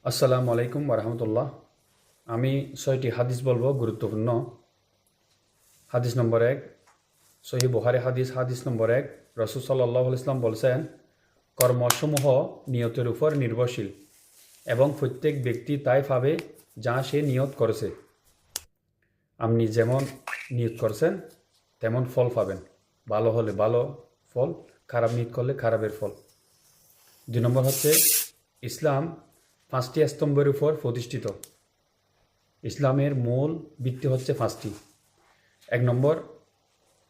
আসসালামু আলাইকুম ওরহমতুল্লাহ। আমি 6টি হাদিস বলবো গুরুত্বপূর্ণ। হাদিস নম্বর 1, সহিহ বুখারী হাদিস নম্বর 1। রাসূল সাল্লাল্লাহু আলাইহি ওয়াসাল্লাম বলেছেন, কর্মসমূহ নিয়তের উপর নির্ভরশীল এবং প্রত্যেক ব্যক্তি তাই পাবে যা সে নিয়ত করেছে। আপনি যেমন নিয়ত করছেন তেমন ফল পাবেন। ভালো হলে ভালো ফল, খারাপ নিয়ত করলে খারাপের ফল। 2 নম্বর হচ্ছে, ইসলাম 5টি স্তম্ভের উপর প্রতিষ্ঠিত। ইসলামের মূল ভিত্তি হচ্ছে 5টি। 1 নম্বর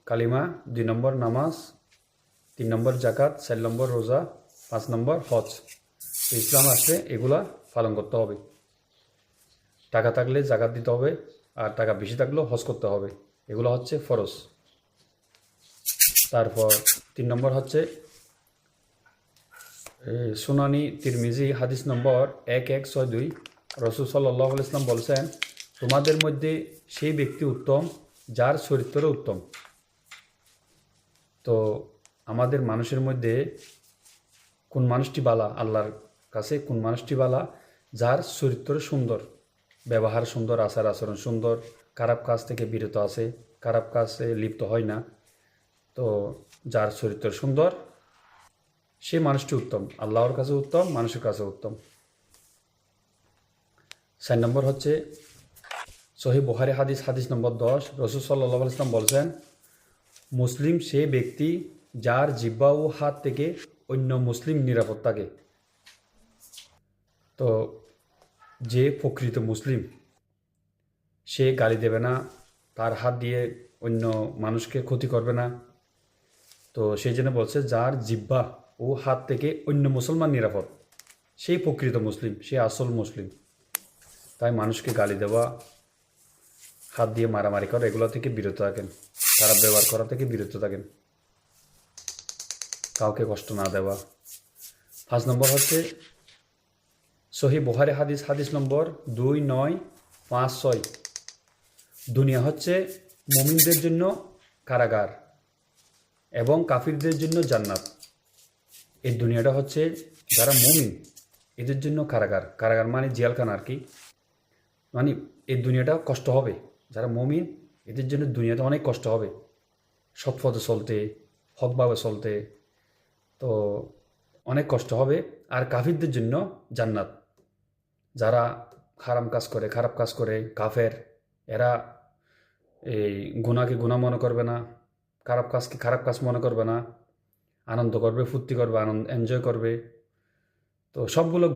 কালিমা, 2 নম্বর নামাজ, 3 নম্বর জাকাত, 4 নম্বর রোজা, 5 নম্বর হজ। তো ইসলাম আসলে এগুলা পালন করতে হবে। টাকা থাকলে জাকাত দিতে হবে, আর টাকা বেশি থাকলেও হজ করতে হবে। এগুলো হচ্ছে ফরজ। তারপর 3 নম্বর হচ্ছে সুনানি তিরমিজি হাদিস নম্বর 1162। রাসূল সাল্লাল্লাহু আলাইহি ওয়াসাল্লাম বলছেন, তোমাদের মধ্যে সেই ব্যক্তি উত্তম যার চরিত্র উত্তম। তো আমাদের মানুষের মধ্যে কোন মানুষটি বালা, আল্লাহর কাছে কোন মানুষটি বালা? যার চরিত্র সুন্দর, ব্যবহার সুন্দর, আচার আচরণ সুন্দর, খারাপ কাজ থেকে বিরত আছে, খারাপ কাজে লিপ্ত হয় না। তো যার চরিত্র সুন্দর সে মানুষটি উত্তম, আল্লাহর কাছে উত্তম, মানুষের কাছে উত্তম। 4 নম্বর হচ্ছে সহিহ বুখারী হাদিস নম্বর 10। রাসূল সাল্লাল্লাহু আলাইহি ওয়াসাল্লাম বলছেন, মুসলিম সে ব্যক্তি যার জিহ্বা ও হাত থেকে অন্য মুসলিম নিরাপদ থাকে। তো যে প্রকৃত মুসলিম সে গালি দেবে না, তার হাত দিয়ে অন্য মানুষকে ক্ষতি করবে না। তো সেই জন্য বলছে, যার জিহ্বা ও হাত থেকে অন্য মুসলমান নিরাপদ, সেই প্রকৃত মুসলিম, সে আসল মুসলিম। তাই মানুষকে গালি দেওয়া, হাত দিয়ে মারামারি করা, এগুলো থেকে বিরত থাকেন। খারাপ ব্যবহার করা থেকে বিরত থাকেন, কাউকে কষ্ট না দেওয়া। 5 নম্বর হচ্ছে সহিহ বুখারী হাদিস নম্বর 2956। দুনিয়া হচ্ছে মুমিনদের জন্য কারাগার এবং কাফিরদের জন্য জান্নাত। এই দুনিয়াটা হচ্ছে যারা মুমিন এদের জন্য কারাগার। কারাগার মানে জেলখানা আর কি। মানে এই দুনিয়াটা কষ্ট হবে, যারা মুমিন এদের জন্য দুনিয়াতে অনেক কষ্ট হবে, সৎ পথে চলতে, হকভাবে চলতে। তো অনেক কষ্ট হবে। আর কাফিরদের জন্য জান্নাত। যারা খারাপ কাজ করে কাফের, এরা এই গুনাহকে গুনাহ মনে করবে না, খারাপ কাজকে খারাপ কাজ মনে করবে না, আনন্দ করবে, ফুর্তি করবে, এনজয় করবে। তো সবগুলো